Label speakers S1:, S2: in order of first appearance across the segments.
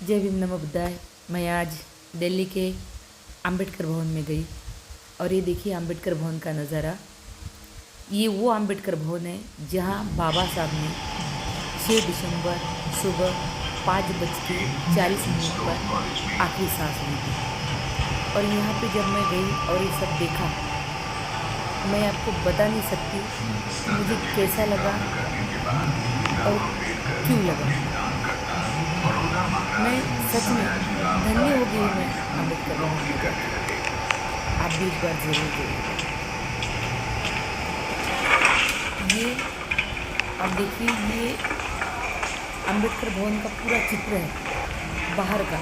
S1: जय भीम नमो बुद्धाय। मैं आज दिल्ली के अंबेडकर भवन में गई और ये देखिए अंबेडकर भवन का नज़ारा। ये वो अंबेडकर भवन है जहाँ बाबा साहब ने 6 दिसंबर सुबह 5:40 पर आखिरी सांस ली थी। और यहाँ पे जब मैं गई और ये सब देखा, मैं आपको बता नहीं सकती कि मुझे कैसा लगा और क्यों लगा। मैं सच में धन्य हो गई हूँ मैं अंबेडकर भवन में जाकर। आप भी एक बार जरूर देखिए। ये आप देखिए, ये अंबेडकर भवन का पूरा चित्र है बाहर का।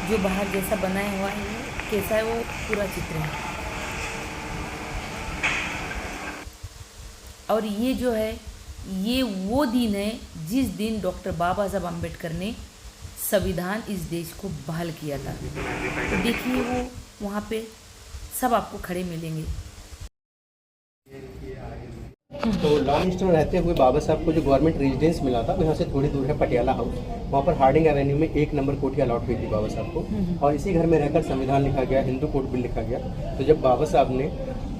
S1: जो बाहर जैसा बनाया हुआ है वो कैसा है, वो पूरा चित्र है। और ये जो है, ये वो दिन है जिस दिन डॉक्टर बाबा साहब अम्बेडकर ने संविधान इस देश को बहाल किया था। तो देखिए वो वहाँ पे सब आपको खड़े मिलेंगे।
S2: तो लॉन्ग स्टे में रहते हुए बाबा साहब को जो गवर्नमेंट रेजिडेंस मिला था, वो यहाँ से थोड़ी दूर है पटियाला हाउस। वहाँ पर हार्डिंग एवेन्यू में 1 नंबर कोठी अलॉट हुई थी बाबा साहब को, और इसी घर में रहकर संविधान लिखा गया, हिंदू कोड बिल लिखा गया। तो जब बाबा साहब ने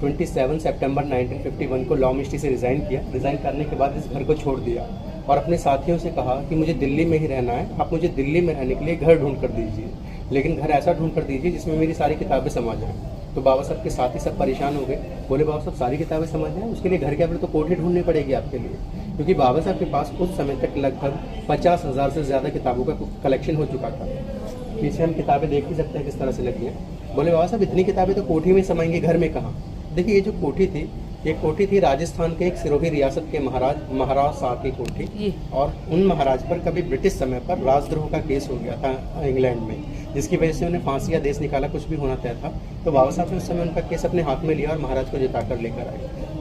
S2: 27 सितंबर 1951 को लॉ मिनिस्ट्री से रिज़ाइन करने के बाद इस घर को छोड़ दिया और अपने साथियों से कहा कि मुझे दिल्ली में ही रहना है, आप मुझे दिल्ली में रहने के लिए घर ढूंढ कर दीजिए, लेकिन घर ऐसा ढूंढ कर दीजिए जिसमें मेरी सारी किताबें समा जाएँ। तो बाबा साहब के साथी सब परेशान हो गए, बोले बाबा साहब सारी किताबें समझ जाएं, उसके लिए घर के अंदर तो कोठी ढूंढनी पड़ेगी आपके लिए, क्योंकि बाबा साहब के पास उस समय तक लगभग 50,000 से ज़्यादा किताबों का कलेक्शन हो चुका था। पीछे हम किताबें देख ही सकते हैं किस तरह से लगी हैं। बोले बाबा साहब इतनी किताबें तो कोठी में समाएंगे, घर में कहाँ। देखिए ये जो कोठी थी, ये कोठी थी राजस्थान के एक सिरोही रियासत के महाराज शाह की कोठी, और उन महाराज पर कभी ब्रिटिश समय पर राजद्रोह का केस हो गया था इंग्लैंड में, जिसकी वजह से उन्हें फांसी या देश निकाला, कुछ भी होना तय था। तो बाबा साहब ने उस समय उनका केस अपने हाथ में लिया और महाराज को जिता कर लेकर आए।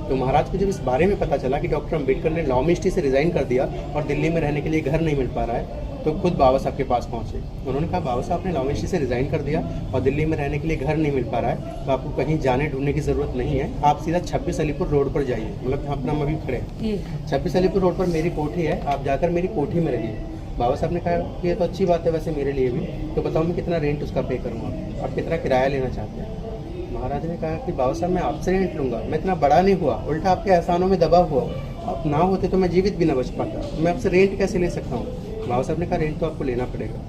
S2: तो महाराज को जब इस बारे में पता चला कि डॉक्टर अम्बेडकर ने लॉ मिनिस्ट्री से रिज़ाइन कर दिया और दिल्ली में रहने के लिए घर नहीं मिल पा रहा है, तो खुद बाबा साहब के पास पहुंचे। उन्होंने कहा बाबा साहब ने लॉ मिनिस्ट्री से रिज़ाइन कर दिया और दिल्ली में रहने के लिए घर नहीं मिल पा रहा है, तो आपको कहीं जाने ढूंढने की ज़रूरत नहीं है, आप सीधा 26 अलीपुर रोड पर जाइए, मतलब जहाँ पर हम अभी खड़े हैं 26 अलीपुर रोड पर मेरी कोठी है, आप जाकर मेरी कोठी में रहिए। बाबा साहब ने कहा कि ये तो अच्छी बात है वैसे मेरे लिए भी, तो बताओ मैं कितना रेंट उसका पे करूँगा, आप कितना किराया लेना चाहते हैं। महाराज ने कहा कि बाबा साहब मैं आपसे रेंट लूँगा, मैं इतना बड़ा नहीं हुआ, उल्टा आपके एहसानों में दबा हुआ, आप ना होते तो मैं जीवित भी न बच पाता, मैं आपसे रेंट कैसे ले सकता हूँ। बाबा साहब ने कहा रेंट तो आपको लेना पड़ेगा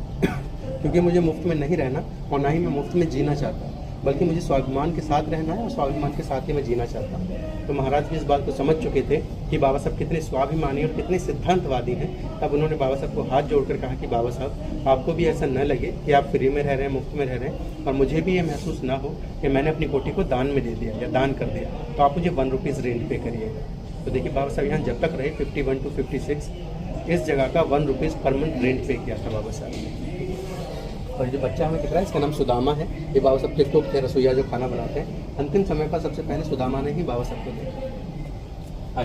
S2: क्योंकि मुझे मुफ्त में नहीं रहना और ना ही मैं मुफ्त में जीना चाहता, बल्कि मुझे स्वाभिमान के साथ रहना है और स्वाभिमान के साथ ही मैं जीना चाहता हूँ। तो महाराज भी इस बात को समझ चुके थे कि बाबा साहब कितने स्वाभिमानी और कितने सिद्धांतवादी हैं। तब उन्होंने बाबा साहब को हाथ जोड़कर कहा कि बाबा साहब आपको भी ऐसा न लगे कि आप फ्री में रह रहे हैं, मुफ्त में रह रहे हैं, और मुझे भी ये महसूस ना हो कि मैंने अपनी कोठी को दान में दे दिया या दान कर दिया, तो आप मुझे 1 रुपीज़ रेंट पे करिएगा। तो देखिए बाबा साहब यहाँ जब तक रहे 51 to 56 इस जगह का 1 रुपीज़ पर मंथ रेंट पे किया था बाबा साहब ने। और जो बच्चा हमें दिख रहा है इसका नाम सुदामा है, ये बाबा साहब के कुक थे, रसोईया जो खाना बनाते हैं। अंतिम समय पर सबसे पहले सुदामा ने ही बाबा साहब को देखा।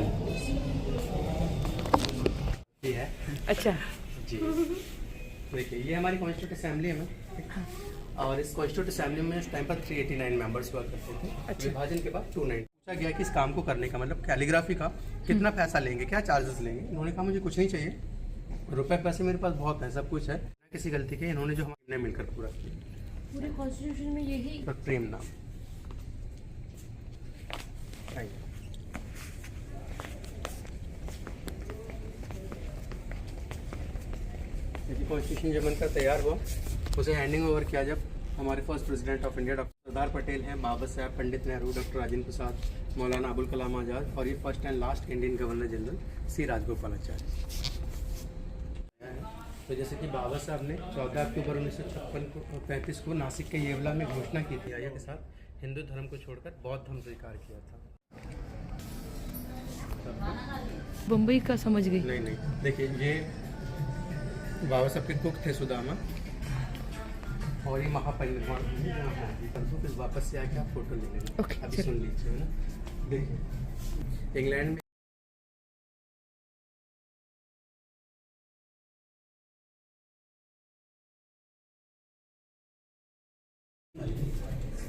S2: ये है
S1: अच्छा
S2: जी, देखिए ये हमारी कॉन्स्टिट्यूट असेंबली है, और इस कॉन्स्टिट्यूट असेंबली में उस टाइम पर 389 मेंबर्स हुआ करते थे। अच्छा। विभाजन के बाद 290 पूछा गया कि इस काम को करने का मतलब कैलीग्राफी का कितना पैसा लेंगे, क्या चार्जेस लेंगे। इन्होंने कहा मुझे कुछ नहीं चाहिए, रुपए पैसे मेरे पास बहुत है, सब कुछ है, किसी गलती के इन्होंने जो हमने मिलकर पूरा किया।
S1: पूरे कॉन्स्टिट्यूशन में यही
S2: पर प्रेम नाम कॉन्स्टिट्यूशन जब बनकर तैयार हुआ, उसे हैंडिंग ओवर किया जब हमारे first president of India doctor Sardar Patel हैं, बाबा साहब, पंडित नेहरू, डॉक्टर राजेंद्र प्रसाद, मौलाना अबुल कलाम आज़ाद, और ये first and last Indian governor general C Rajagopalachari. तो जैसे कि बाबा साहब ने 14 अक्टूबर 1935 को नासिक के येवला में घोषणा की थी, आया के साथ हिंदू धर्म को छोड़कर बौद्ध धर्म स्वीकार किया था।
S1: बम्बई का समझ गई।
S2: नहीं, देखिए ये बाबा साहब के कुक थे सुदामा, और ये महापरिनिर्वाण फिर वापस से आके आप फोटो ले लेंगे। अभी सुन लीजिए ना, देखिए इंग्लैंड में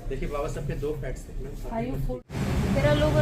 S2: देखिए बाबा साहब के 2 फैक्ट्स थे।
S1: तेरा लोग